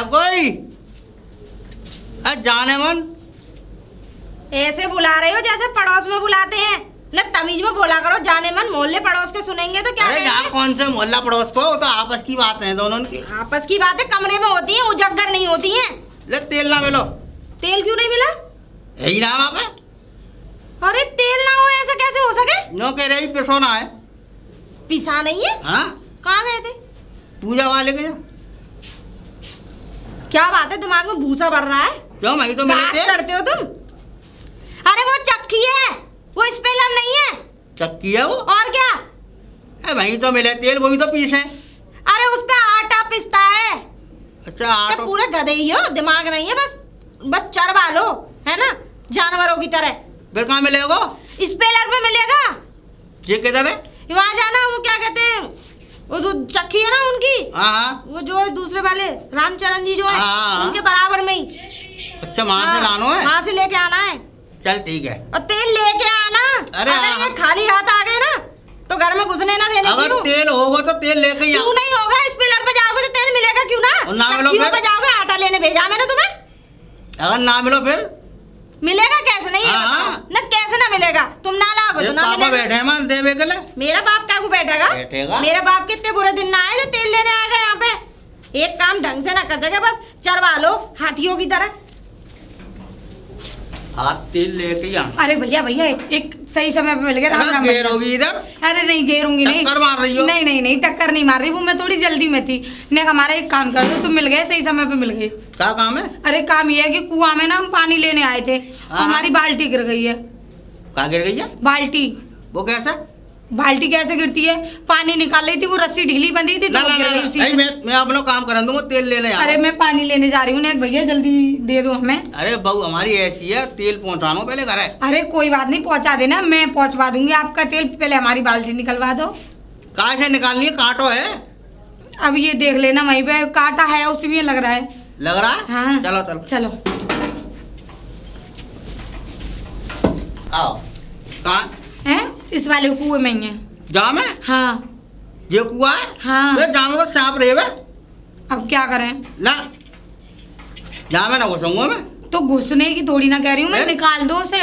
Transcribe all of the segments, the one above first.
है कोई? जाने मन ऐसे बुला रहे हो जैसे पड़ोस में बुलाते हैं। न तमीज में बोला करो। जाने मन मोहल्ले पड़ोस के सुनेंगे तो क्या अरे कहेंगे? कौन से मोहल्ला पड़ोस को, तो आपस की बात है दोनों की। आपस की बातें कमरे में होती हैं, उजागर नहीं होती हैं। ले तेल ना मिलो। तेल क्यों नहीं मिला? यही नाम आप है। अरे तेल ना हो ऐसा कैसे हो सके? नो कह रही पिसोना है। पिसा नहीं है? हाँ कहाँ गए थे? पूजा वाले के। क्या बात है, दिमाग में भूसा भर रहा है? क्यों वही तो मिले थे। चढ़ते हो तुम। अरे वो चक्की है, वो स्पेलर नहीं है। चक्की है वो? और क्या? वही तो मिले तेल, वही तो पीसे। अरे उस पे आटा पिसता है। अच्छा आटा। पूरे गधे ही हो, दिमाग नहीं है। बस चरवा लो, है ना, जानवरों की तरह। फिर कहाँ मिलेगा? स्पेलर पे मिलेगा। ये किधर है? वहाँ जाना, वो क्या कहते हैं, वो जो चक्की है ना उनकी, हाँ वो जो है दूसरे वाले रामचरण जी जो है, हाँ। उनके बराबर में ही। अच्छा वहाँ से लानो है? वहाँ से लेके आना है। चल ठीक है। और तेल लेके आना। अरे अगर ये खाली हाथ आ गए ना तो घर में घुसने ना देने। अगर तेल होगा तो तेल लेके ही आओ। क्यों नहीं होगा? स्पेलर पे जाओगे तो तेल मिलेगा क्यों ना? और ना मिलो चक्कियों फिर? पे जाओगे, आटा लेने भेजा मैंने तुम्हें। अगर ना मिलो फिर? मिलेगा कैसे नहीं है? हाँ। ना कैसे ना मिलेगा? तुम ना लाओगे तो ना पापा मिलेगा। बैठे हैं मन देवे के लिए। मेरा बाप क्या को बैठेगा? मेरा बाप कितने बुरे दिन ना आए जो तेल लेने आ गए यहाँ पे। एक काम ढंग से ना कर सके, बस चरवा लो हाथियों की तरह। हाथ तेल लेके ही आना। अरे भैया भैया, एक सही समय पे मिल गया। राम राम भैया। होगी इधर? अरे नहीं घेरूंगी नहीं। टक्कर मार रही हो? नहीं नहीं नहीं, टक्कर नहीं मार रही, वो मैं थोड़ी जल्दी में थी। ने हमारा एक काम कर दो, तुम मिल गए, सही समय पे मिल गए। क्या काम है? अरे काम ये है कि कुआं में ना हम पानी लेने आए थे, हमारी बाल्टी गिर गई है। कहाँ गिर गई है? बाल्टी। वो कैसा? बाल्टी कैसे गिरती है? पानी निकाल रही थी, वो रस्सी ढीली बंधी थी तो वो गिर गई उसी में। मैं अपना काम कर दूंगा, तेल लेने। अरे मैं पानी लेने जा रही हूँ ना भैया, जल्दी दे दो हमें। अरे बहू हमारी ऐसी है, तेल पहुँचानो पहले घर है। अरे कोई बात नहीं, पहुँचा देना, मैं पहुँचवा दूंगी आपका तेल। पहले हमारी बाल्टी निकलवा दो। कहाँ से निकालनी है? कांटो है? अब ये देख लेना, वहीं पे कांटा है, उसी में लग रहा है। लग रहा है? हाँ। चलो चलो चलो आओ। कहाँ है? इस वाले कुएं में ही है। जाम है? हाँ ये कुआ है? हाँ। जाम तो सांप रहे बे। अब क्या करें? ना जाम है ना घुसूंगा मैं। तो घुसने की थोड़ी ना कह रही हूँ मैं, निकाल दो उसे।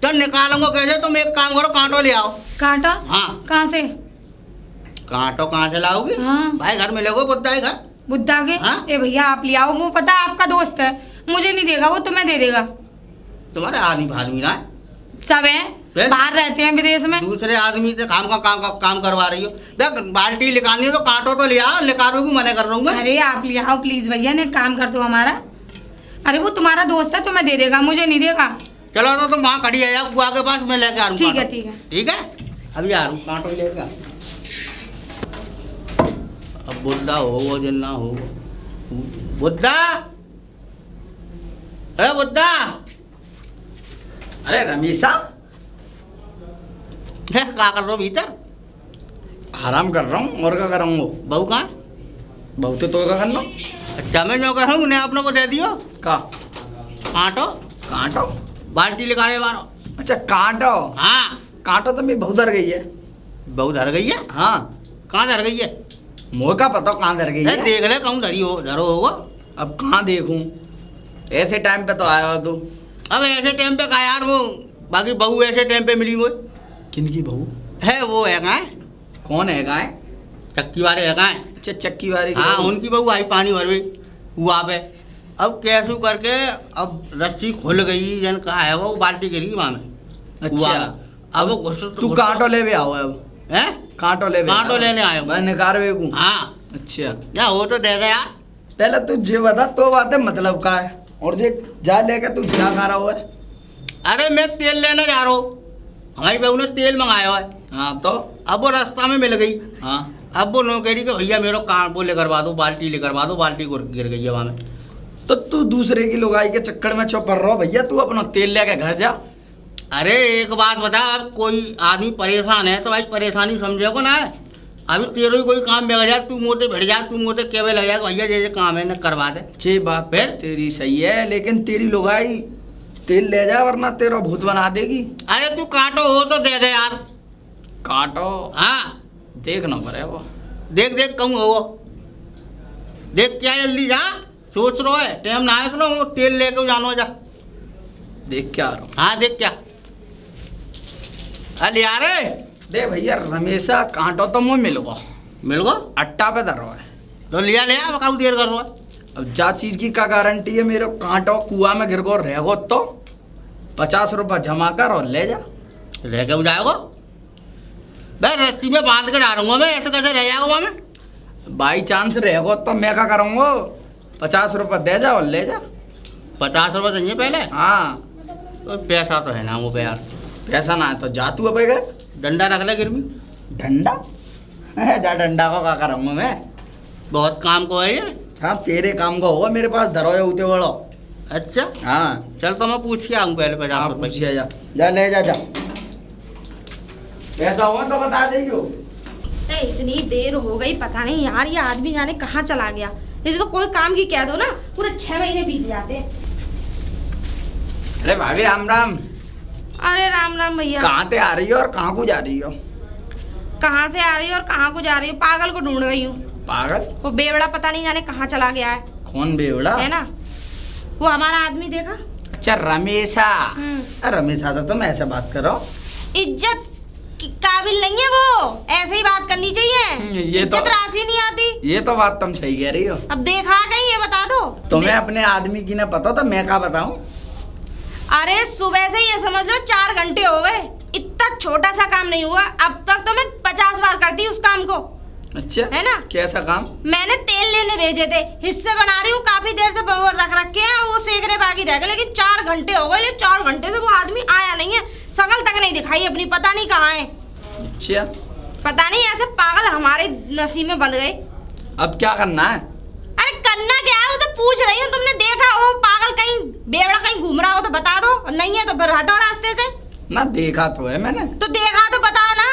चल निकालूंगा कैसे? तुम एक काम करो, कांटो ले आओ। कांटा? हाँ। कहाँ से? कांटो कहाँ से लाओगी? हाँ। भाई घर में लोगे बुद्धा है घर। बुद्धा के? हाँ? ए भैया आप ले आओ, वो पता है आपका दोस्त है, मुझे नहीं देगा, वो तुम्हें दे देगा। तुम्हारे आदमी भादमी ना है? सब है, बाहर रहते हैं विदेश में। दूसरे आदमी से काम करवा रही हो। देख बाल्टी निकालनी है तो कांटो तो ले आओ, निकालोगी मना कर रहा हूँ मैं। अरे आप ले आओ प्लीज भैया, ने काम कर दो हमारा। अरे वो तुम्हारा दोस्त है, तुम्हें दे देगा, मुझे नहीं देगा। चलो तो तुम वहाँ खड़ी है यार कुआ के पास, मैं लेके आ रहा हूँ। ठीक है ठीक है ठीक है, अभी आ रहा हूँ, कांटो लेके। अब बुद्धा हो वो जिन्ना हो। बुद्धा, अरे बुद्धा। अरे रमीसा, क्या कर रहे हो भीतर? आराम कर रहा हूँ और क्या कर रहा हूँ। बहू कहाँ? बहुत तो क्या करना। अच्छा मैं जो कर रहा हूँ उन्हें अपनों को दे दियो। का कांटो कांटो? बाल्टी निकाले मारो। अच्छा कांटो। हाँ कांटो तो मेरी बहुत डर गई है। बहू धर गई है? हाँ। कहाँ धर गई है? मोह का पता कहाँ डर गई है। देख ले कहूँ धरी हो धरो होगा। अब कहाँ देखूं, ऐसे टाइम पे तो आया हो तू। अब ऐसे टाइम पे कहा यार, वो बाकी बहू ऐसे टाइम पे मिली मुझे। किनकी बहू है वो है कहाँ? कौन है गाय? चक्की वाले है कहाँ? अच्छा चक्की वाली की हाँ बहू। उनकी बहू आई पानी भर गई हुआ पे। अब कैसे करके अब रस्सी खुल गई, जन कहा है वो बाल्टी गिरी वहाँ में। अच्छा अब वो घुस तू कांटो ले भी आओ अब। है? कांटो ले भी कांटो लेने आया हूँ। मैं निकाल बेकूं। हाँ अच्छा या वो तो दे दे यार। पहले तू जे बता तो बात है मतलब का है, और जे जा लेके तू जा खा रहा हुआ है। अरे मैं तेल लेने जा रहा हूँ, हमारी बहू ने तेल मंगाया हुआ है। हाँ तो अब वो रास्ता में मिल गई। हाँ अब वो नो कह रही कि भैया मेरे कान वो ले करवा दो, बाल्टी ले करवा दो, बाल्टी गिर गई है वहाँ में। तो तू दूसरे की लुगाई के चक्कर में चुप रहो भैया, तू अपना तेल लेके घर जा। अरे एक बात बता, अब कोई आदमी परेशान है तो भाई परेशानी समझे को ना है। अभी तेरे ही कोई काम बिगड़ जाए, तू मोते भिड़ जा, तू मोते केवे लग जाए, भैया जैसे काम है ना करवा दे। ये बात फिर तेरी सही है, लेकिन तेरी लुगाई तेल ले जा वरना तेरा भूत बना देगी। अरे तू कांटो हो तो दे दे यार। काटो? हाँ देखना पड़ेगा। देख देख कहूँ हो, देख क्या जल्दी जा, सोच रो है टाइम ना है तो वो तेल लेके जानो जा। देख क्या आ रहा हूँ। हाँ देख क्या अरे यार दे भैया रमेशा कांटो तो मुँह मिल गो मिल गो अट्टा पे धरो है। तो लिया ले अब काऊ देर कर रहा है। अब जा चीज की क्या गारंटी है मेरे कांटो कुआ में गिर गो रह गो तो 50 रुपया जमा कर और ले जा। लेके जाएगा भाई रस्सी में बांध के डालूंगा मैं, ऐसे कैसे रह जाऊंगा मैं। बाई चांस रह गो तो मैं क्या करूँगा 50 रुपया दे जा और ले जा। 50 रुपये चाहिए पहले। हाँ तो पैसा तो है ना वो पे यार। पैसा ना है तो जा तू अब गए डंडा रख ले गिरमी। डंडा जा डंडा को क्या करूँगा मैं। बहुत काम को है ये। हाँ तेरे काम का होगा मेरे पास धरो है उते बड़ो। अच्छा हाँ चल तो मैं पूछ के आऊँ पहले 50 रुपये। पूछिए जा जा ले जा पैसा हुआ तो बता देगी। इतनी देर हो गई पता नहीं यार ये आदमी जाने कहाँ चला गया। इसे तो कोई काम की कह दो ना पूरे 6 महीने बीत जाते हैं। अरे भाभी राम राम। अरे राम राम भैया। कहाँ से आ रही हो और कहाँ को जा रही हो। कहाँ से आ रही हो और कहाँ को जा रही हो। पागल को ढूंढ रही हूँ। पागल वो बेवड़ा पता नहीं जाने कहाँ चला गया है। कौन बेवड़ा है ना वो हमारा आदमी देखा। अच्छा रमेशा। रमेशा से तुम ऐसे बात करो। इज्जत की काबिल नहीं है वो, ऐसे ही बात करनी चाहिए। ये इज्जत राशि नहीं आती। ये तो बात तुम सही कह रही हो। अब देखा कहीं ये बता दो। तुम्हें अपने आदमी की ना पता तो मैं क्या बताऊं। अरे सुबह से ये समझ लो 4 घंटे हो गए, इतना छोटा सा काम नहीं हुआ। अब तक तो मैं 50 बार करती उस काम को। अच्छा है ना। कैसा काम। मैंने तेल लेने भेजे थे, हिस्से बना रही हूँ, काफी देर से रख रखे हैं, वो सेकने बाकी रह गए। लेकिन 4 घंटे हो गए, 4 घंटे से वो आदमी आया नहीं है, शकल तक नहीं दिखाई अपनी, पता नहीं कहाँ है। अच्छा पता नहीं ऐसे पागल हमारे नसीब में बंध गए। अब क्या करना है। अरे करना क्या है उसे पूछ रही हूँ। तुमने देखा हो पागल कहीं बेवड़ा कहीं घूम रहा हो तो बता दो, नहीं है तो फिर हटो रास्ते से। ना देखा तो है मैंने। तो देखा तो बताओ ना।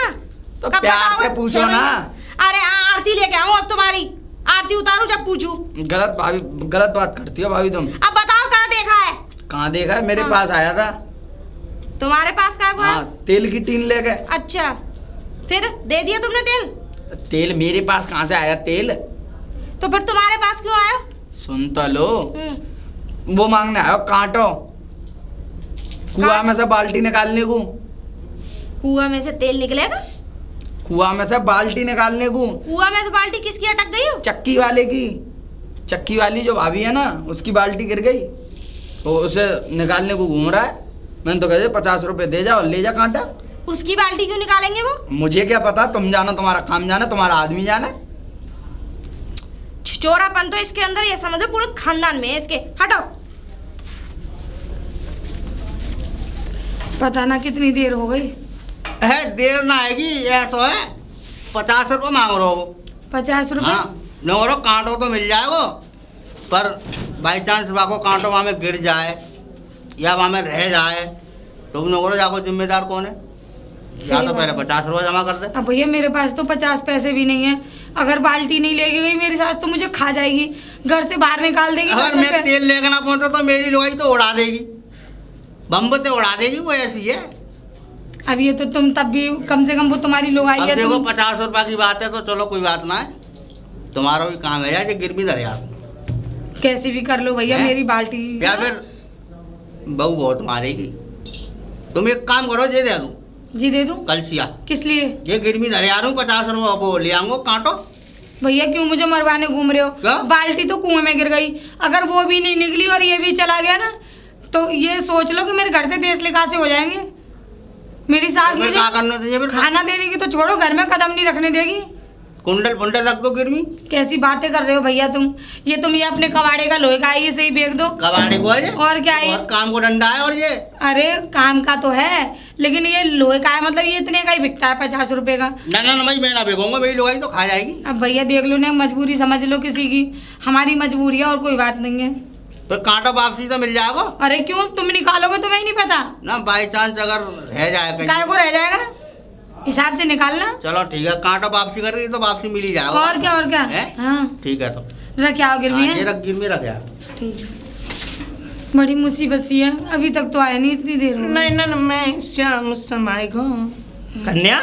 तो कब प्यार बताओगे? से पूछो 6 ना। महीने। अरे हाँ आरती लेके आऊँ अब तुम्हारी, आरती उतारू जब पूछू। गलत भाभी गलत बात करती हो भाभी तुम। अब बताओ कहाँ देखा है। कहाँ देखा है मेरे हाँ। पास आया था। तुम्हारे पास क्या हुआ। हाँ तेल की टीन ले गए। अच्छा फिर दे दिया तुमने तेल। तेल मेरे पास कहाँ से आया तेल। तो फिर तुम्हारे पास क्यों आया। सुन तो लो वो मांगने आयो कांटो कुआ में से बाल्टी निकालने को। कुआ में से तेल निकलेगा। कुआ में से बाल्टी निकालने को। कुआ में से बाल्टी किसकी अटक गई हो। चक्की वाले की। चक्की वाली जो भाभी है ना उसकी बाल्टी गिर गई, वो उसे निकालने को घूम रहा है। मैंने तो कहा 50 रुपए दे जा और ले जा कांटा। उसकी बाल्टी क्यों निकालेंगे वो। मुझे क्या पता, तुम जानो, तुम्हारा काम जाना, तुम्हारा आदमी जाना। चोरापन तो इसके अंदर ये समझो पूरे खानदान में है इसके। हटो। पता ना कितनी देर हो गई है। देर ना आएगी ऐसा है। 50 रुपये मांग रहे हो। 50 रुपए। हाँ नो कांटो तो मिल जाएगा, पर बाई चांस वाको कांटो वहाँ में गिर जाए या वहाँ में रह जाए तो तुम लोगों जाको जिम्मेदार कौन है। या तो पहले 50 रुपये जमा कर दे। अब भैया मेरे पास तो 50 पैसे भी नहीं है। अगर बाल्टी नहीं लेके गई मेरी सास तो मुझे खा जाएगी, घर से बाहर निकाल देगी। अगर मैं तेल लेकर ना पहुंचा तो मेरी लुगाई तो उड़ा देगी, बम्ब तो उड़ा देगी। वो ऐसी है। अब ये तो तुम तब भी कम से कम वो तुम्हारी लुगाई अब है। देखो 50 रुपये की बात है तो चलो कोई बात ना है, तुम्हारा भी काम है यार, ये गिरमी धर यार। कैसी भी कर लो भैया मेरी बाल्टी। या फिर बहू बहुत मारेगी। तुम एक काम करो, ये दे दूँ। जी दे दूं। कलसिया किस लिए। ये गिरमी धरे आ रहा हूँ 50 रुपये वो ले आऊंगा कांटो। भैया क्यों मुझे मरवाने घूम रहे हो। क्या? बाल्टी तो कुएं में गिर गई, अगर वो भी नहीं निकली और ये भी चला गया ना तो ये सोच लो कि मेरे घर से देश लिखासे हो जाएंगे। मेरी सास मुझे क्या करना चाहिए फिर। खाना देने की तो छोड़ो, घर में कदम नहीं रखने देगी। कुंडल पुंडल रख दो गिरमी। कैसी बातें कर रहे हो भैया तुम ये अपने कबाड़े का लोहे का है, ये सही बेच दो। कबाड़े को है ये? और क्या है। और काम को डंडा है। और ये अरे काम का तो है लेकिन ये लोहे का है, मतलब ये इतने का ही बिकता है 50 रुपए का। ना ना मैं ना बेचूंगा, मेरी लुगाई तो खा जाएगी। अब भैया देख लो ना, मजबूरी समझ लो किसी की, हमारी मजबूरी है और कोई बात नहीं है। फिर कांटा वापसी तो मिल जाएगा। अरे क्यों तुम निकालोगे तुम्हें ही नहीं पता। ना बाई चांस अगर रह जाए काय कहीं, को रह जाएगा, हिसाब से निकालना। चलो ठीक है, कांटा वापसी करेगी तो वापसी मिल ही जाएगा। और क्या और क्या है? हाँ ठीक है तो रख आओ गिरवी ये है। रख गिरमी रख यार। ठीक है, बड़ी मुसीबत सी है, अभी तक तो आया नहीं, इतनी देर हो गई। नैनन में श्याम समाय गो। कन्या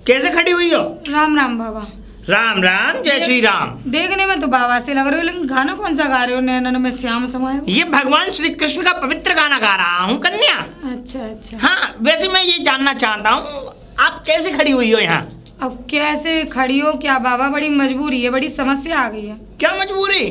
कैसे खड़ी हुई हो। राम राम बाबा। राम राम, जय श्री राम। देखने में तो बाबा से लग रहे हो, लेकिन गाना कौन सा गा रहे हो? नैनन में श्याम समाये हो। ये भगवान श्री कृष्ण का पवित्र गाना गा रहा हूँ कन्या। अच्छा अच्छा। हाँ, वैसे मैं ये जानना चाहता हूँ आप कैसे खड़ी हुई हो यहाँ? अब कैसे खड़ी हो क्या बाबा? बड़ी मजबूरी है, बड़ी समस्या आ गई है। क्या मजबूरी?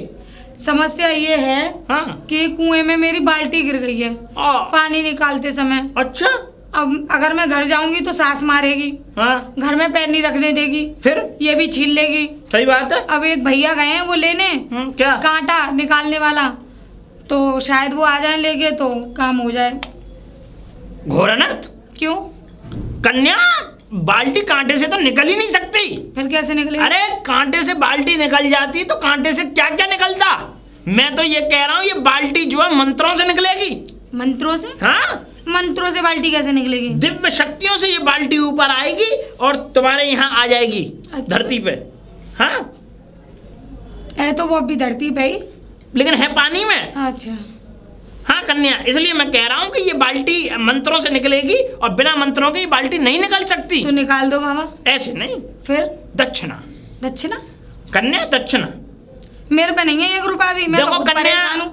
समस्या ये है हाँ। कि कुएं में मेरी बाल्टी गिर गई है पानी निकालते समय। अच्छा। अब अगर मैं घर जाऊंगी तो सास मारेगी। हाँ। घर में पैर नहीं रखने देगी, फिर ये भी छीन लेगी। सही बात है। अब एक भैया गए हैं वो लेने क्या? कांटा निकालने वाला, तो शायद वो आ जाए लेके तो काम हो जाए। घोर अनर्थ। क्यों? कन्या, बाल्टी कांटे से तो निकल ही नहीं सकती। फिर कैसे निकले? अरे कांटे से बाल्टी निकल जाती तो कांटे से क्या क्या निकलता। मैं तो ये कह रहा हूँ ये बाल्टी जो है मंत्रों से निकलेगी। मंत्रों से? हाँ, मंत्रों से बाल्टी कैसे निकलेगी? दिव्य शक्तियों से ये बाल्टी ऊपर आएगी और तुम्हारे यहाँ आ जाएगी। अच्छा। धरती पे। हाँ, है तो वो अभी धरती पे ही, लेकिन है पानी में। अच्छा। हाँ कन्या, इसलिए मैं कह रहा हूँ कि ये बाल्टी मंत्रों से निकलेगी और बिना मंत्रों के ये बाल्टी नहीं निकल सकती। तो निकाल दो बाबा। ऐसे नहीं। फिर? दक्षिणा। दक्षिणा? कन्या दक्षिणा मेरे पे नहीं है 1 रुपया भी, मैं तो खुद परेशान हूँ।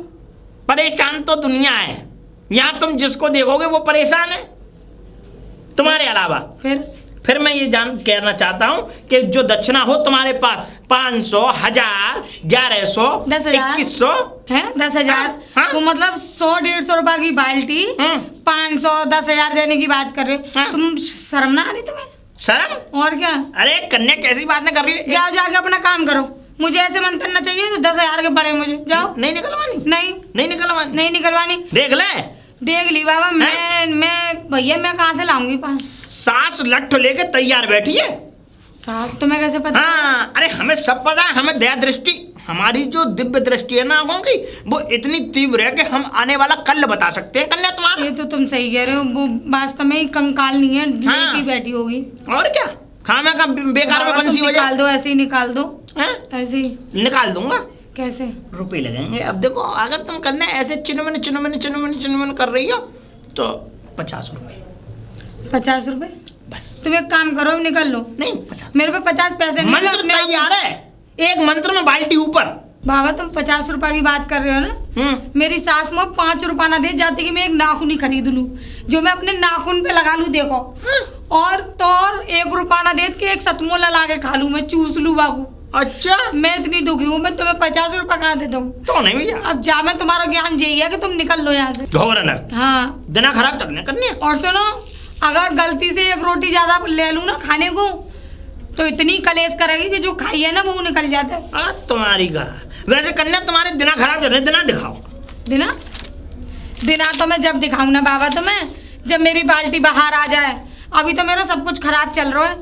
परेशान तो दुनिया है, यहाँ तुम जिसको देखोगे वो परेशान है तुम्हारे अलावा। फिर मैं ये कहना चाहता हूँ कि जो दक्षिणा हो तुम्हारे पास 500, 1000, 1100, 10,000, 2100 है 10,000। हाँ? तो मतलब 100-150 रुपए की बाल्टी 500, 10,000 देने की बात कर रहे हो। हाँ? तुम शर्म ना आ रही तुम्हें? शर्म? और क्या? अरे कन्या कैसी बात नहीं कर रही है? जाओ जाके अपना काम करो, मुझे ऐसे मंथन चाहिए तो 10,000 के पड़े मुझे। जाओ। नहीं निकलवानी? नहीं निकलवानी? नहीं निकलवानी। देख ले। देख ली बाबा। मैं भैया मैं कहाँ से लाऊंगी? सास लट्ठ लेके तैयार बैठी है। सास तुम्हें कैसे पता? हाँ, अरे हमें सब पता है। हमें दया दृष्टि, हमारी जो दिव्य दृष्टि है ना आंखों की, वो इतनी तीव्र है कि हम आने वाला कल बता सकते हैं कन्या तुम्हारा। ये तो तुम सही कह रहे हो, वो वास्तव में ही कंकाल नहीं है, हाँ। लेटी बैठी होगी। और क्या, खामे का बेकार में बंसी हो जाए। निकाल दो, ऐसे ही निकाल दो। हाँ? ऐसे ही निकाल दूंगा। कैसे? रुपए लगेंगे। अब देखो, अगर तुम कन्या ऐसे चिन्मन कर रही हो तो 50 रुपए। 50 रुपए? बस। तुम एक काम करो, निकल लो। नहीं 50। मेरे पे 50 पैसे नहीं है, मंत्र अपने तैयार है, एक मंत्र में बाल्टी ऊपर। बाबा तुम 50 रुपए की बात कर रहे हो ना? मेरी सास मुझे 5 रुपया ना दे जाती कि मैं एक नाखून ही खरीद लूं, जो मैं अपने नाखून पे लगा लूं। देखो। और तो और 1 रुपया ना दे कि एक सतमोला ला के खा लूं, मैं चूस लूं बाबू। अच्छा, मैं इतनी दुखी हूँ, मैं तुम्हें 50 रुपया कहाँ दे दूँ? तो नहीं भैया। अब जा, मैं तुम्हारा ज्ञान यही है कि तुम निकल लो यहाँ से। घोर अनर्थ। हाँ, दिना खराब करने कन्या। और सुनो, अगर गलती से 1 रोटी ज्यादा ले लूँ ना खाने को, तो इतनी कलेश करेगी कि जो खाई है ना वो निकल जाता है। तुम्हारी का वैसे कन्या, तुम्हारे दिना खराब चल रहे, दिना दिखाओ। दिना तो मैं जब दिखाऊं ना बाबा तुम्हें, जब मेरी बाल्टी बाहर आ जाए। अभी तो मेरा सब कुछ खराब चल रहा है।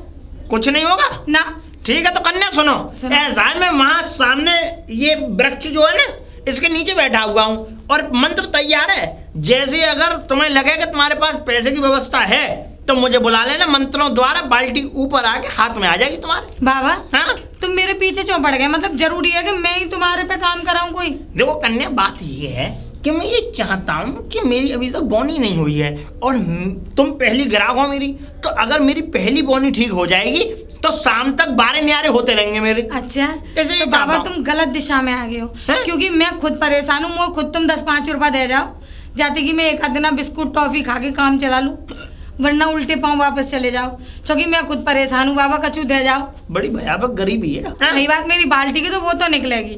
कुछ नहीं होगा ना। ठीक है, तो कन्या सुनो। ऐसा है, मैं वहां सामने ये वृक्ष जो है ना, इसके नीचे बैठा हुआ हूँ और मंत्र तैयार है। जैसे अगर तुम्हें लगे कि तुम्हारे पास पैसे की व्यवस्था है तो मुझे बुला लेना, मंत्रों द्वारा बाल्टी ऊपर आके हाथ में आ जाएगी तुम्हारे। बाबा हाँ? तुम मेरे पीछे क्यों पड़ गए? मतलब जरूरी है कि मैं ही तुम्हारे पे काम कराऊं कोई? देखो कन्या, बात ये है कि मैं ये चाहता हूँ कि मेरी अभी तक बोनी नहीं हुई है और तुम पहली ग्राहक हो मेरी, तो अगर मेरी पहली बोनी ठीक हो जाएगी तो शाम तक 12 न्यारे होते रहेंगे मेरे। अच्छा, ऐसे तो बाबा तुम गलत दिशा में आ गए हो। क्योंकि मैं खुद परेशान हूँ, मुझे खुद तुम 10-5 रुपया दे जाओ, जाते कि मैं एक आध दिन बिस्कुट टॉफी खा के काम चला लूँ, वरना उल्टे पाँव वापस चले जाओ। क्योंकि मैं खुद परेशान हूँ बाबा, कछु दे जाओ। बड़ी भयावह गरीबी है। सही बात, मेरी बाल्टी की तो वो तो निकलेगी।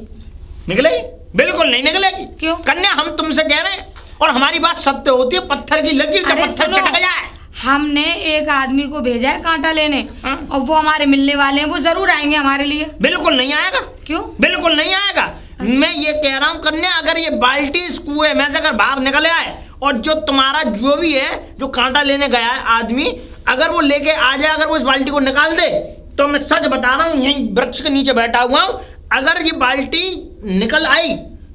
निकलेगी? बिल्कुल नहीं निकलेगी। क्यों? कन्या, हम तुमसे कह रहे हैं और हमारी बात सत्य होती है। पत्थर की लकीर जब पत्थर चटक जाए। हमने एक आदमी को भेजा है कांटा लेने, और वो हमारे मिलने वाले हैं, वो जरूर आएंगे हमारे लिए। बिल्कुल नहीं आएगा। क्यों? बिल्कुल नहीं आएगा। अच्छा। मैं ये कह रहा हूँ कन्या, अगर ये बाल्टी इस कुएं में से अगर बाहर निकल आए और जो तुम्हारा जो भी है, जो कांटा लेने गया है आदमी, अगर वो लेके आ जाए, अगर वो इस बाल्टी को निकाल दे, तो मैं सच बता रहा हूँ, यहीं वृक्ष के नीचे बैठा हुआ हूँ, अगर ये बाल्टी निकल आई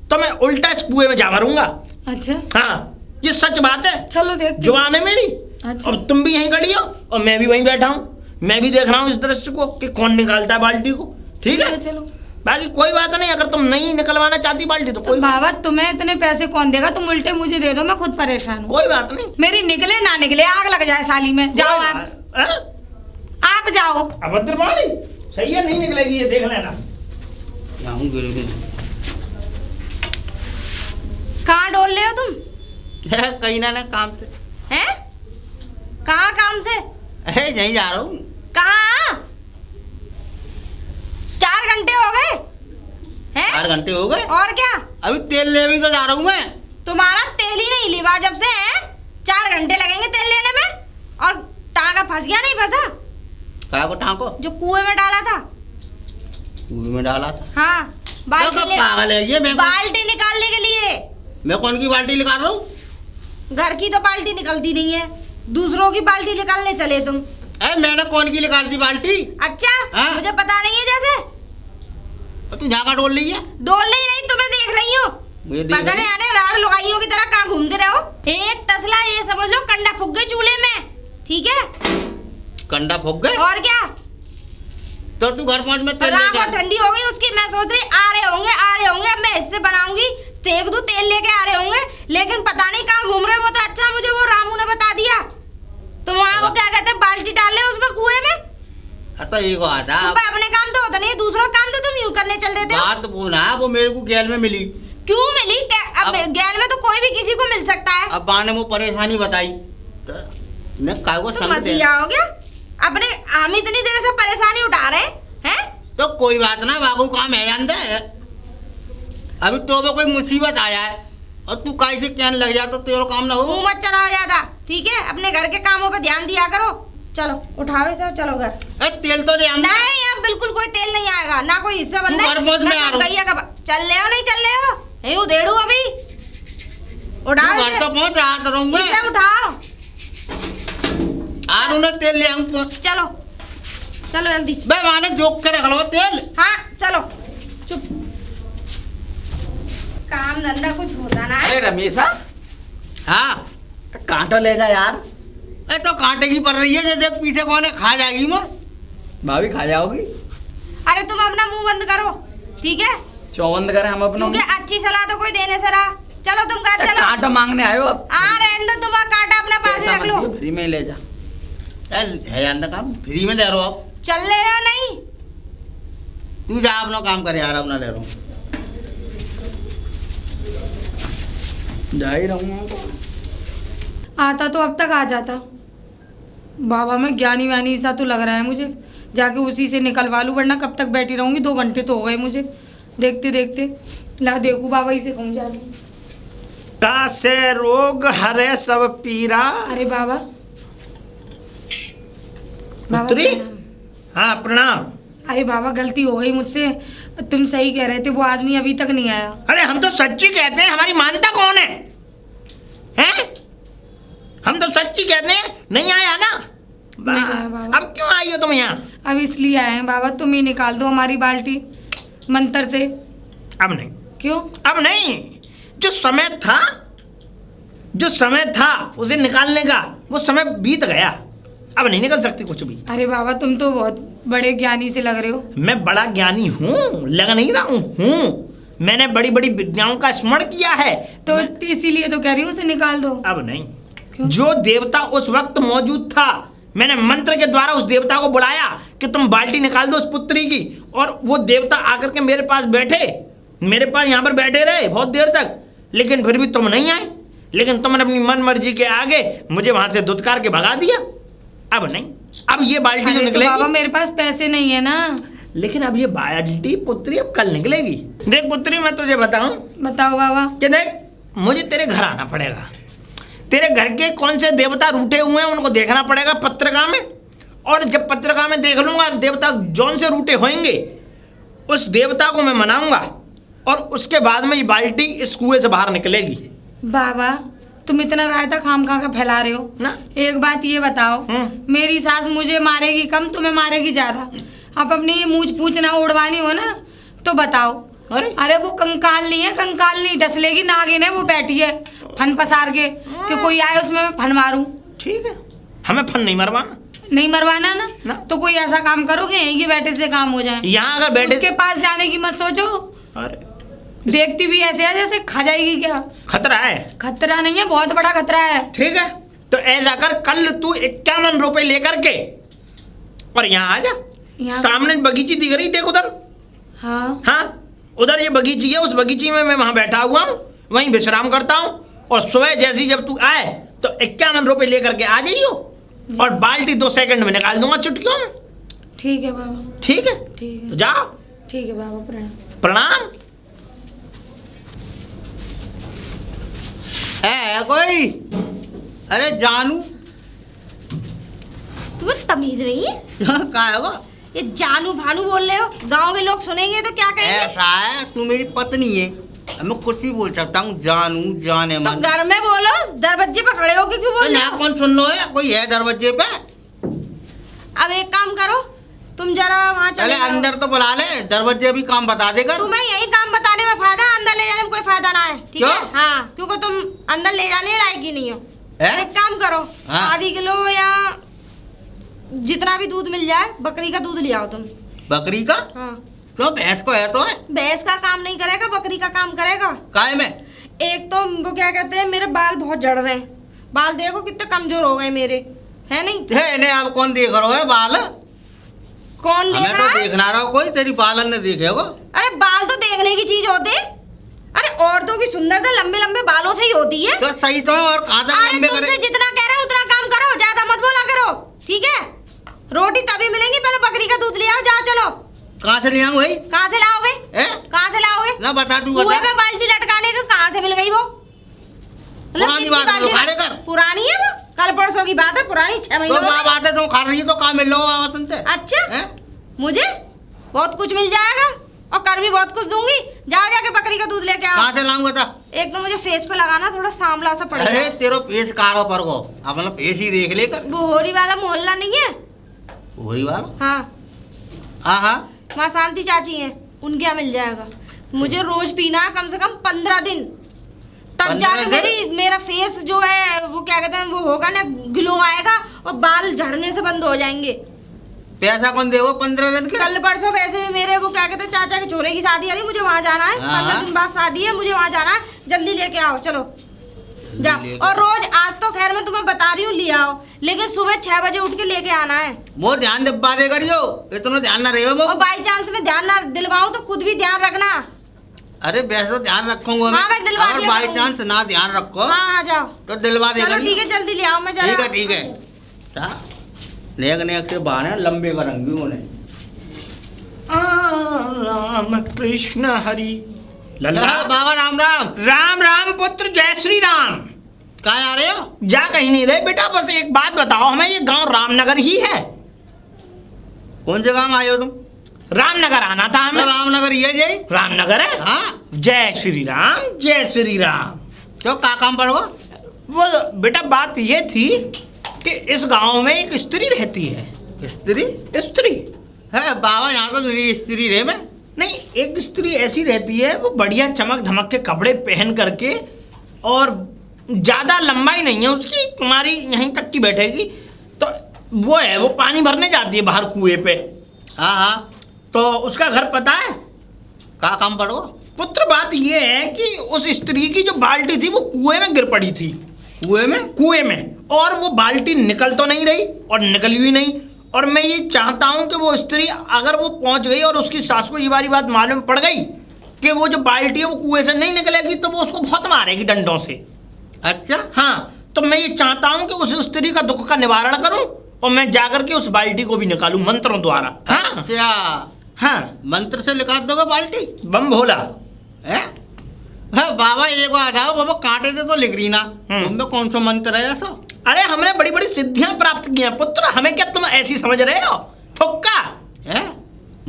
तो मैं उल्टा इस कुएं में जा मरूंगा। अच्छा। हाँ, ये सच बात है। चलो देख, जुबान है मेरी। अच्छा। और तुम भी यहीं खड़ी हो और मैं भी वहीं बैठा हूँ, मैं भी देख रहा हूँ इस दृश्य को कि कौन निकालता है बाल्टी को। ठीक है, चलो। बाकी कोई बात नहीं, अगर तुम नहीं निकलवाना चाहती बाल्टी तो कोई बाबा तुम्हें इतने पैसे कौन देगा? तुम उल्टे मुझे दे दो, मैं खुद परेशान हूँ। कोई बात नहीं। मेरी निकले ना निकले, आग लग जाए साली में। जाओ आप जाओ। अभद्र बाड़ी, सही है, नहीं निकलेगी ये, देख लेना। जाऊँ गिर भी कहाँ डोल रहे हो तुम? कहीं ना काम से। हैं? कहाँ काम से? अरे यहीं जा रहा हूँ। कहाँ? 4 घंटे हो गए हैं? 4 घंटे हो गए। और क्या? अभी तेल ले भी तो जा रहा हूँ मैं। तुम्हारा तेल ही नहीं लिवा जब से है। 4 घंटे लगेंगे तेल लेने में। और टांका फंस गया नहीं फंसा? क्या को टांको? जो कुएं में डाला था। कुएं में डाला था। हाँ, बाल्टी पागल है ये। मैं बाल्टी निकालने के लिए। मैं कौन की बाल्टी निकाल रहा हूँ? घर की तो बाल्टी निकलती नहीं है, दूसरों की बाल्टी निकालने चले तुम। मैंने कौन की निकाल दी बाल्टी? अच्छा, हाँ? मुझे पता नहीं है जैसे। तू झाका डोल रही है? डोल नहीं, तुम्हें देख रही हूँ। पता नहीं आने राड़ लुगाइयों की तरह कहाँ घूमते रहो। एक तसला ये समझ लो कंडा फूक गए चूल्हे में, ठीक है? कंडा फूक गए? और क्या? तो तू घर पहुंच में तेल राख लेके और ठंडी हो गई उसकी। मैं सोच रही आ रहे होंगे, अब मैं इससे बनाऊंगी, सेक दूं, तेल लेके आ रहे होंगे, लेकिन पता नहीं कहाँ घूम रहे। वो तो अच्छा मुझे वो रामू ने बता दिया। तो वहाँ वो क्या कहते हैं, बाल्टी डाल ले उसमें कुएं में। तो ये को आता तुम पे अपने काम तो होता नहीं, दूसरों काम तो तुम यूं करने चल देते हो। बात बोला, वो मेरे को गैल में मिली। क्यों मिली? अब गैल में तो कोई भी किसी को मिल सकता है। अब बा ने वो परेशानी बताई तो मैं काय को तो संग दे। मसीहा हो गया अपने। हम इतनी देर से परेशानी उठा रहे हैं। तो कोई बात ना, बाबू काम है जानते है। अभी तो कोई मुसीबत आया है और तू काहे से कहने लग जा तो तेरा काम ना हो। मुंह मत चलाओ ज्यादा, ठीक है? अपने घर के कामों पे ध्यान दिया करो। चलो उठावे से चलो घर। तेल तो ले आना। नहीं, अब बिल्कुल कोई तेल नहीं आएगा, ना कोई हिस्सा बन तू घर पहुंच में आ रहा गैया का चल ले हो, नहीं चल ले हो? यू देड़ू अभी उठाओ घर तो पहुंच आ रहूंगा। इसे उठाओ। आलू ने तेल ले आऊं। चलो चलो जल्दी। बे माने जोक के रख लो तेल। हाँ चलो, चुप। काम धंधा कुछ होता ना है। अरे रमेशा, हाँ कांटा लेगा यार। तो कांटे की पड़ रही है, ये देख पीछे कौन है, खा जाएगी मोर। भाभी खा जाओगी? अरे तुम अपना मुंह बंद करो, ठीक है? चौबंद करें हम अपना? क्योंकि अच्छी सलाह तो कोई देने से रहा। चलो तुम घर चलो। कांटा मांगने आयो अब? रहने दो, तुम्हारा कांटा अपना पास ही रख लो। फ्री में ले जा। है अंदर काम फ्री में ले रहा हूँ। चल ले या नहीं? तू जा अपना काम कर यार, अपना ले रहा हूँ। जा ही रहूँगा। आता तो अब तक आ जाता। बाबा मैं ज्ञानी वानी सा तो लग रहा है मुझे, जाके उसी से निकलवा लूँ, वरना कब तक बैठी रहूँगी। 2 घंटे तो हो गए मुझे देखते देखते। ला देखू बाबा ही से कहूँ जाके। तासे रोग हरे सब पीरा। अरे बाबा, पुत्री? प्रणाम। हाँ प्रणाम। अरे बाबा गलती हो गई मुझसे, तुम सही कह रहे थे, वो आदमी अभी तक नहीं आया। अरे हम तो सच्ची कहते हैं, हमारी मानता कौन है? हैं? हम तो सच्ची कहते हैं, नहीं आया ना? नहीं आया बाबा। अब क्यों आई हो तुम यहाँ? अब इसलिए आए हैं बाबा, तुम ही निकाल दो हमारी बाल्टी मंत्र से। अब नहीं, क्यों? अब नहीं। जो समय था उसे निकालने का, वो समय बीत गया। अब नहीं निकल सकती कुछ भी। अरे बाबा तुम तो बहुत बड़े ज्ञानी से लग रहे हो। मैं बड़ा ज्ञानी हूँ, लग नहीं रहा हूँ। मैंने बड़ी बड़ी विद्याओं का स्मरण किया है। तो इसीलिए तो कह रही हूँ उसे निकाल दो। अब नहीं। क्यों? जो देवता उस वक्त मौजूद था, मैंने मंत्र के द्वारा उस देवता को बुलाया कि तुम बाल्टी निकाल दो उस पुत्री की, और वो देवता आकर के मेरे पास बैठे, मेरे पास यहाँ पर बैठे रहे बहुत देर तक, लेकिन फिर भी तुम नहीं आए। लेकिन तुमने अपनी मन मर्जी के आगे मुझे वहां से धुतकार के भगा दिया। अब नहीं, अब ये बाल्टी जो अरे तो निकलेगी। बाबा मेरे पास पैसे नहीं है ना। लेकिन अब ये बाल्टी पुत्री अब कल निकलेगी। देख पुत्री, मैं तुझे बताऊं बताओ बाबा। कि देख, मुझे तेरे घर आना पड़ेगा। तेरे घर के कौन से देवता रूठे हुए हैं उनको देखना पड़ेगा पत्रिका में, और जब पत्रिका में देख लूंगा देवता जौन से रूठे होंगे, उस देवता को मैं मनाऊंगा, और उसके बाद में ये बाल्टी इस कुएं से बाहर निकलेगी। बाबा तुम इतना रायता खाम खा का फैला रहे हो ना। एक बात ये बताओ, मेरी सास मुझे मारेगी कम, तुम्हें मारेगी ज्यादा। आप अपनी ये मूछ पूछ ना उड़वानी हो ना तो बताओ। अरे वो कंकाल नहीं है, कंकाल नहीं, डसलेगी नागिन है, वो बैठी है फन पसार के कि कोई आए उसमें मैं फन मारूं। ठीक है, हमें फन नहीं मरवाना। नहीं मरवाना ना, ना। तो कोई ऐसा काम करो कि यहीं के बैठे से काम हो जाए। यहाँ अगर बैठे उसके पास जाने की मत सोचो। अरे देखती भी ऐसे है जैसे खा जाएगी। क्या खतरा है? खतरा नहीं है, बहुत बड़ा खतरा है। ठीक है, तो ऐसा कर, कल तू 51 रुपए लेकर के और यहाँ आ जा। यहाँ- सामने बगीची दिख रही, देख उधर। हाँ हाँ, उधर ये बगीची है, उस बगीची में मैं वहां बैठा हुआ हूँ, वहीं विश्राम करता हूँ। और सुबह जैसी जब तू आए तो 51 रुपए लेकर के आ जाइयो, और बाल्टी 2 सेकंड में निकाल दूंगा चुटकियों में। ठीक है बाबा, ठीक है, ठीक तो है, जाओ। ठीक है बाबा, प्रणाम। प्रणाम। है कोई? अरे जानू तुम्हें तमीज नहीं है? कहाँ है वो? ये जानू भानू बोल रहे हो, गांव के लोग सुनेंगे तो क्या कहेंगे? ऐसा है, तू मेरी पत्नी है, मैं कुछ भी बोल सकता हूँ, जानू जाने तो मन। घर में बोलो, दरवाजे पे खड़े होके क्यों बोल तो रहे ना हो? कौन सुन लो है, कोई है दरवाजे पे? अब एक काम करो, तुम जरा वहाँ चले चले जाओ। अंदर तो बुला ले, दरवाजे भी काम बता देगा। तुम्हें यही काम बताने में फायदा, अंदर ले जाने में कोई फायदा ना है, ठीक क्यों? है? हाँ, क्योंकि तुम अंदर ले जाने लायक ही नहीं हो। है? एक काम करो, हाँ। आधी किलो या जितना भी दूध मिल जाए, बकरी का दूध ले आओ तुम। बकरी का? हाँ, क्यों, भैंस को है तो है? भैंस का काम नहीं करेगा, बकरी का काम करेगा। काय में? एक तो वो क्या कहते हैं, मेरे बाल बहुत झड़ रहे हैं, बाल देखो कितने कमजोर हो गए मेरे, है नहीं? है इन्हें अब कौन देख रहा है बाल? कौन देख हमें रहा तो है? देखना रहा कोई, तेरी बालन ने देखे हो। अरे बाल तो देखने की चीज होती है। अरे औरतों की सुंदरता लंबे लंबे बालों से ही होती है। तो सही तो है, और कहाँ तक अरे लंबे तुमसे करे? जितना कह रहा हूँ उतना काम करो, ज्यादा मत बोला करो, ठीक है? रोटी तभी मिलेंगी, पहले बकरी का दूध ले आओ, जाओ चलो। कहाँ से ले आऊँ भाई? कहाँ से लाओगे? हैं? कहाँ से लाओगे? ना बता, तू कुएं बता। में बाल्टी लटकाने को कहाँ से मिल गई वो? पुरानी किसकी बात है, बाल्टी? उखाड़े कर। पुरानी है वो, कल परसों की बात है, पुरानी 6 तो महीने हो माँ गए। बात है, तुम खा रही है तो कहाँ मिल लो वतन से? अच्छा, हैं? मुझे बहुत कुछ मिल जाएगा और कर भी बहुत कुछ दूंगी। जाओ जाके बकरी का दूध लेके आओ। कहाँ से लाऊंगा था? एक तो मुझे फेस पे लगाना, थोड़ा सांवला सा अरे पड़ेगा। तेरो फेस कारो पर को, अपना फेस ही देख लेकर। वो होरी वाला मोहल्ला नहीं है? होरी वाला? हाँ, हाँ हाँ। वहाँ शांति चाची हैं, उनके यहाँ मिल जाएगा। मुझे रोज पीना है कम से कम 15 दिन, तब 15 जाके दिन? मेरा फेस जो है वो क्या कहते हैं, वो होगा ना, ग्लो आएगा और बाल झड़ने से बंद हो जाएंगे। पैसा कौन देगा 15 दिन के? कल परसों वैसे भी मेरे वो क्या कहते हैं, चाचा के छोरे की शादी आ रही, मुझे वहाँ जाना है। हाँ। 15 दिन बाद शादी है, मुझे वहाँ जाना है, जल्दी लेके आओ, चलो जा। लेके और रोज, आज तो खैर मैं तुम्हें बता रही हूँ ले आओ, लेकिन सुबह 6 बजे उठ के लेके आना है। वो ध्यान दिब्बा दे करियो, इतना ध्यान ना रहे वो। और बाई चांस में ध्यान ना दिलवाऊं तो खुद भी ध्यान रखना। अरे वैसे तो ध्यान रखूंगा हाँ, मैं दिलवा अगर दिया बाई करूंगी। चांस ना ध्यान रखो हाँ हाँ जाओ, तो दिलवा दे चलो करियो। ठीक है, जल्दी ले आओ, मैं जरा। ठीक है ठीक है। ता, नेक नेक से बहाने लंबे करेंगे उन्हें। राम कृष्ण हरि लल्ला। बाबा राम राम। राम राम पुत्र, जय श्री राम। कहाँ आ रहे हो? जा कहीं नहीं रहे बेटा, बस एक बात बताओ हमें, ये गांव रामनगर ही है? कौन से गाँव आए हो तुम? रामनगर आना था तो हमें। रामनगर ये जय। रामनगर है? हाँ, जय श्री राम, जय श्री राम। तो का काम पड़ो? वो बेटा बात ये थी कि इस गांव में एक स्त्री रहती है। स्त्री स्त्री है बाबा, यहाँ तो मेरी स्त्री रहे मैं। नहीं, एक स्त्री ऐसी रहती है, वो बढ़िया चमक धमक के कपड़े पहन करके, और ज्यादा लंबाई नहीं है उसकी, तुम्हारी यहीं तक की बैठेगी। तो वो है, वो पानी भरने जाती है बाहर कुएं पे। हाँ हाँ। तो उसका घर पता है? का काम पड़ो? पुत्र बात ये है कि उस स्त्री की जो बाल्टी थी वो कुएं में गिर पड़ी थी। कुएं में? कुएं में, और वो बाल्टी निकल तो नहीं रही और निकली भी नहीं। और मैं ये चाहता हूं कि वो स्त्री अगर वो पहुंच गई और उसकी सास को ये वाली बात मालूम पड़ गई कि वो जो बाल्टी है वो कुएं से नहीं निकलेगी, तो वो उसको बहुत मारेगी डंडों से। अच्छा। हाँ, तो मैं ये चाहता हूं कि उस स्त्री का दुख का निवारण करूं और मैं जाकर के उस बाल्टी को भी निकालूं मंत्रों द्वारा। हाँ अच्छा, हाँ, मंत्र से निकाल दोगे बाल्टी? बम भोला। है? हाँ बाबा, एक बात आओ बाबा, कांटे से तो लिख रही ना, तुम कौन सा मंत्र है ऐसा? अरे हमने बड़ी बड़ी सिद्धियां प्राप्त की हैं पुत्र, हमें क्या तुम ऐसी समझ रहे हो? फुक्का है?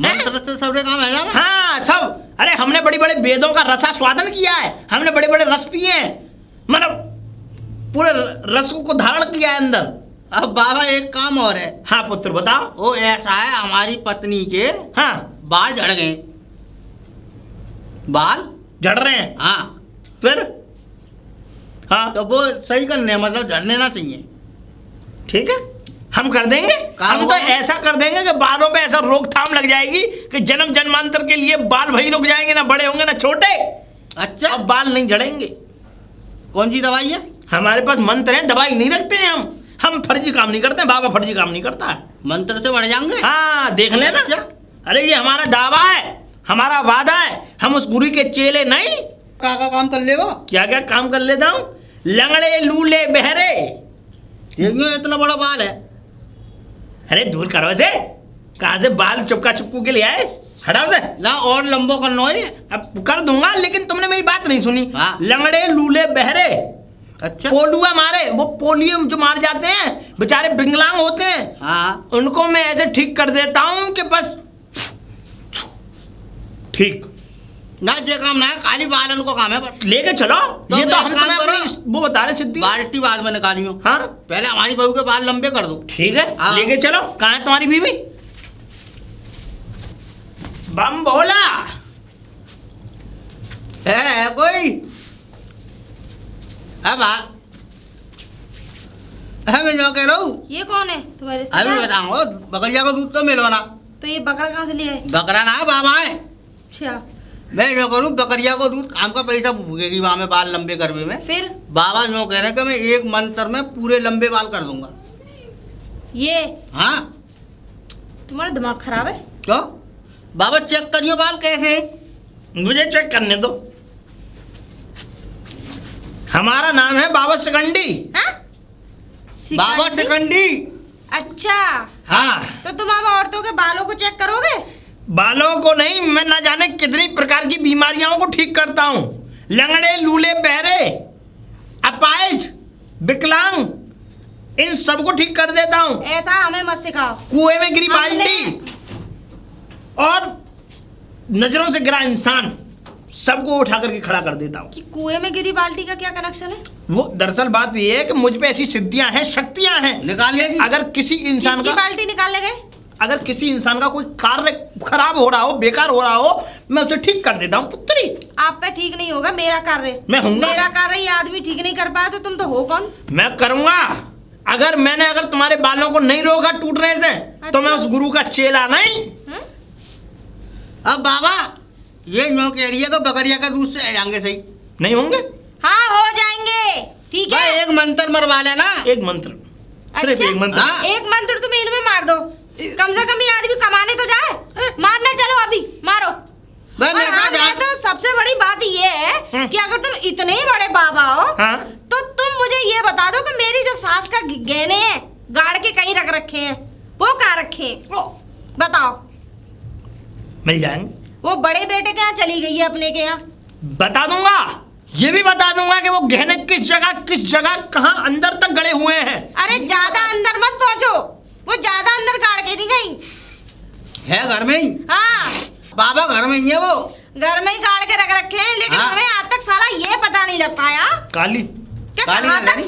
मंत्र से सबरे काम है ना? हाँ सब। अरे हमने बड़ी बड़े वेदों का रसा स्वादन किया है, हमने बड़े बड़े रस पिए हैं, मतलब पूरे रसों को धारण किया है अंदर। अब बाबा एक काम और है। हाँ पुत्र बताओ। वो ऐसा है, हमारी पत्नी के हाँ, बाल झड़ गए। बाल झड़ रहे हैं? हाँ, फिर? हाँ तो वो सही करने हैं, मतलब झड़ने ना चाहिए। ठीक है, हम कर देंगे। काम हम तो होगा। ऐसा कर देंगे कि बालों पे ऐसा रोकथाम लग जाएगी कि जन्म जन्मांतर के लिए बाल वही रुक जाएंगे, ना बड़े होंगे ना छोटे। अच्छा, अब बाल नहीं झड़ेंगे। कौन सी दवाई है? हमारे पास मंत्र है, दवाई नहीं रखते हैं हम। हम फर्जी काम नहीं करते, बाबा फर्जी काम नहीं करता है। मंत्र से बढ़ जाएंगे। हाँ देख लेना। अच्छा। अरे ये हमारा दावा है, हमारा वादा है, हम उस गुरु के चेले नहीं। का काम कर ले वो? क्या क्या काम कर लेता हूँ? लंगड़े लूले बहरे। देखियो इतना बड़ा बाल है। अरे दूर करो से, कहाँ से बाल चुपका चुपकू के लिए आए? हटाओ से। ना और लंबो करना है। अब कर दूंगा, लेकिन तुमने मेरी बात नहीं सुनी। हाँ। लंगड़े लूले बहरे, अच्छा। पोलुआ मारे, वो पोलियो जो मार जाते हैं बेचारे, विकलांग होते हैं, हाँ। उनको मैं ऐसे ठीक कर देता हूँ कि बस ठीक। ना ये काम ना है, खाली बालन को काम है बस। लेके चलो। तो ये तो एक हम काम तुम्हें करो। अपनी वो बता रहे सिद्धि। बाल्टी बाद में निकालियो। हाँ पहले हमारी बहू के बाल लंबे कर दो। ठीक है, हाँ। लेके चलो। कहाँ है तुम्हारी बीवी? बम बोला है कोई? अब मैं जो कह रहा हूँ, ये कौन है तुम्हारे अभी रिश्तेदार? बताऊंगा। बकरिया को दूध तो मिलवाना। तो ये बकरा कहाँ से लिया है? बकरा ना है, बाबा है। अच्छा मैं जो करूँ, बकरिया को दूध काम का पैसा भूगेगी वहाँ में बाल लंबे करवे में। फिर बाबा जो कह रहे हैं कि मैं एक मंत्र में पूरे लंबे बाल कर दूंगा। ये हाँ तुम्हारा दिमाग खराब है? क्यों? बाबा चेक करियो बाल कैसे हैं। मुझे चेक करने दो। हमारा नाम है बाबा सिकंडी। हाँ? बाबा सिकंडी? सिकंडी। अच्छा, हाँ। तो तुम अब औरतों के बालों को चेक करोगे? बालों को नहीं, मैं ना जाने कितनी प्रकार की बीमारियों को ठीक करता हूँ। लंगड़े लूले बहरे, अपाहिज, विकलांग, इन सबको ठीक कर देता हूँ। ऐसा हमें मत सिखाओ। कुएं में गिरी हमने- बाल्टी और नजरों से गिरा इंसान, सबको उठा करके खड़ा कर देता हूँ। कि कुएं में गिरी बाल्टी का क्या कनेक्शन है? वो दरअसल बात ये है कि मुझ पे ऐसी सिद्धियां हैं, शक्तियां हैं। निकाल लेगी। अगर किसी इंसान किसकी का बाल्टी निकालने गए? अगर किसी इंसान का कोई कार्य खराब हो रहा हो, बेकार हो रहा हो, मैं उसे ठीक कर देता हूँ पुत्री। आप पे ठीक नहीं होगा मेरा कार्य। मैं हूँगा। मेरा कार्य ये आदमी ठीक नहीं कर पाया तो तुम तो हो कौन? मैं करूंगा। अगर तुम्हारे बालों को नहीं रोका टूटने से, तो मैं अच्छा। उस गुरु का चेला नहीं। हम्म? अब बाबा ये नो कह रही है कि बकरिया का दूध से आ जाएंगे सही। नहीं होंगे। हाँ हो जाएंगे, ठीक भाई है। एक मंत्र मरवा लेना। एक मंत्र, सिर्फ अच्छा? एक मंत्र। हाँ। एक मंत्र तुम इनमें मार दो, कम से कम ये आदमी कमाने तो जाए। मारने चलो, अभी मारो। भाई और मैं हाँ, कहा मैं तो सबसे बड़ी बात ये है कि अगर तुम इतने ही बड़े बाबा हो हाँ। तो तुम मुझे ये बता दो कि मेरी जो सास का गहने हैं गाड़ के कहीं रख रखे हैं, वो कहाँ रखे हैं? बताओ। मिल जाएंगे। वो बड़े बेटे के यहाँ चली गई है, अपने के यहाँ। बता दूंगा, ये भी बता दूंगा कि वो गहने किस जगह कहाँ अंदर तक गड़े हुए हैं। अरे ज्यादा अंदर मत पहुंचो, वो ज्यादा अंदर गाड़ के नहीं गई। है घर में ही। हाँ, बाबा घर में ही है वो। घर में ही गाड़ के रख रखे हैं, लेकिन हाँ। हमें आज तक साला ये पता नहीं लग पाया काली। कि गाड़ी कहाँ लगा तक दी।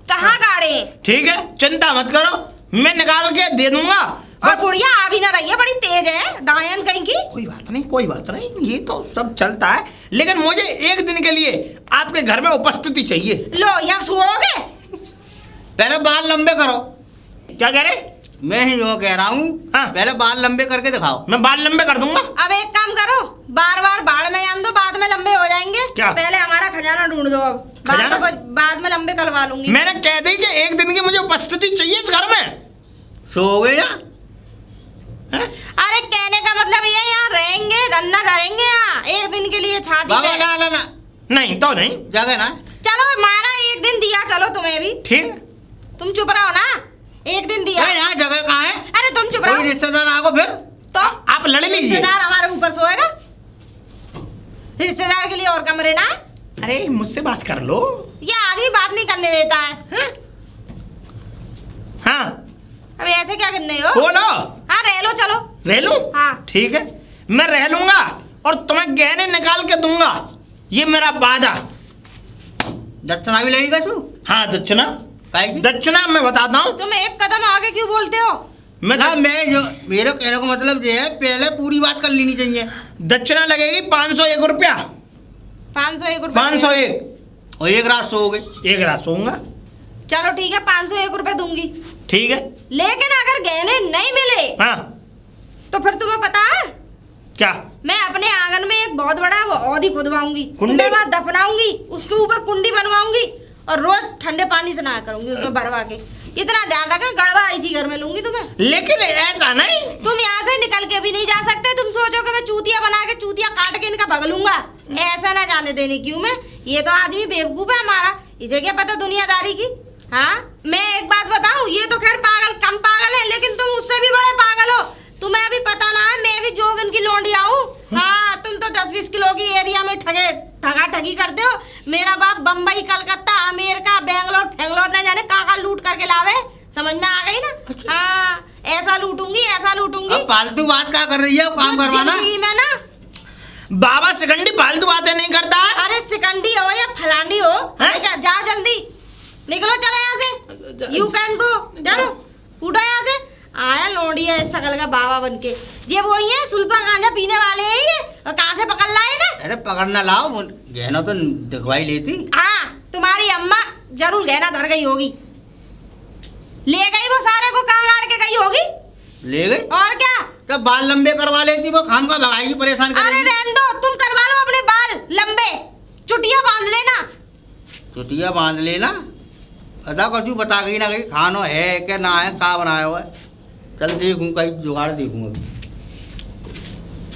कहाँ गाड़े हैं। ठीक है, चिंता मत करो, मैं निकाल के दे दूंगा। और बुढ़िया आ भी ना रही है, बड़ी तेज है डायन कहीं की। कोई बात नहीं, ये तो सब चलता है, लेकिन मुझे एक दिन के लिए आपके घर में उपस्थिति चाहिए। लो यहाँ सोओगे? पहले बाल लंबे करो। क्या कह रहे? मैं ही यो कह रहा हूँ। हाँ। पहले बाल लंबे करके दिखाओ। मैं बाल लंबे कर दूंगा। अब एक काम करो, बार बार बाढ़ में आन दो, बाद में लंबे हो जाएंगे। क्या? पहले हमारा खजाना ढूंढ दो, अब खजाना? बाद में लंबे करवा लूंगी। मैंने कह दी कि एक दिन की मुझे उपस्थिति चाहिए इस घर में। सो गए या? हैं? अरे कहने का मतलब ये यहाँ रहेंगे, धन्ना डरेंगे यहाँ एक दिन के लिए छाती बाबा पे। ना ना ना नहीं तो नहीं। जगह ना। चलो मारा एक दिन दिया, चलो तुम्हें भी। ठीक। तुम चुप रहो ना, एक दिन दिया। भाई यहाँ जगह कहाँ है? अरे तुम चुप कोई रहो। रिश्तेदार आगो फिर। तो आप लड़ लीजिए। रिश्तेदार हमारे ऊपर सोएगा? रिश्तेदार के लिए और कमरे ना है? अरे मुझसे बात कर लो। ये आदमी बात नहीं करने देता है। हैं? हाँ अब ऐसे क्या करने हो? बोलो। हाँ रह लो, चलो। रह लूं? हाँ। ठीक है, मैं रह लूंगा और तुम्हें गहने निकाल के दूंगा, ये मेरा वादा। दक्षिणा भी लगेगा सु? हाँ दक्षिणा। काहे की? दक्षिणा मैं बताता हूँ। तुम एक कदम आगे क्यों बोलते हो? ना मैं जो मेरे कहने का मतलब ये है, पहले पूरी बात कर लेनी चाहिए। दक्षिणा लगेगी 501 रुपया। 501 रुपए। 501। और एक रात सो गए। एक रात सोऊंगा। चलो ठीक है, 501 रुपए दूंगी। ठीक है। लेकिन अगर गहने नहीं मिले हाँ तो फिर तुम्हें पता है, क्या? मैं अपने आंगन में एक बहुत बड़ा वो औदी खुदवाऊंगी, कुंडी? तुम्हें वहां दफनाऊंगी, उसके ऊपर कुंडी बनवाऊंगी और रोज ठंडे पानी से नहाया करूंगी उसमें भरवा के, इतना ध्यान रखना, गड़बड़ इसी घर में लूंगी तुम्हें। लेकिन ऐसा नहीं, तुम यहाँ से निकल के भी नहीं जा सकते। तुम सोचो कि मैं चूतिया बना के चूतिया काट के इनका भगलूंगा, ऐसा ना जाने देने क्यों मैं। ये तो आदमी बेवकूफ है हमारा, इसे क्या पता दुनियादारी की। हाँ, मैं एक बात बताऊं, ये तो खैर पागल कम पागल है, लेकिन तुम उससे भी बड़े पागल हो। तुम्हें अभी पता ना है, मैं भी जोगन की लोंडिया हूँ। हाँ, तुम तो 10-20 किलो की एरिया में ठगा ठगी करते हो। मेरा बाप बम्बई, कलकत्ता, अमेरिका, बेंगलोर फेंगलोर न जाने कहाँ लूट करके लावे। समझ में आ गई ना? हाँ, ऐसा लूटूंगी, ऐसा लूटूंगी। अब फालतू बात क्या कर रही है, काम करवाना। में ना बाबा सिकंडी फालतू बातें नहीं करता है। अरे सिकंडी हो या फलांडी हो, क्या जाओ जल्दी निकलो, चलो यहाँ से। यू कैन गो, चलो उठो यहाँ से। आया लोंडिया इस सकल का बाबा बनके। ये वही है सुल्फा गांजा पीने वाले हैं ये, और कहाँ से पकड़ लाए ना? अरे पकड़ना लाओ, गहना तो दिखवाई लेती। हाँ, तुम्हारी अम्मा जरूर गहना धर गई होगी, ले गई वो सारे को कहाँ गाड़ के गई होगी। ले गई और क्या? तो बाल लंबे करवा लेती, वो खाम का भगाएगी, परेशान अरे करेगी। रहने दो, तुम करवा लो अपने बाल लंबे, चुटिया बांध लेना। चुटिया बांध लेना, अदा कछु बता गई ना, कहीं खानो है क्या ना है, का बनाया हुआ है। चल देखूं, कहीं जुगाड़ देखूं अभी।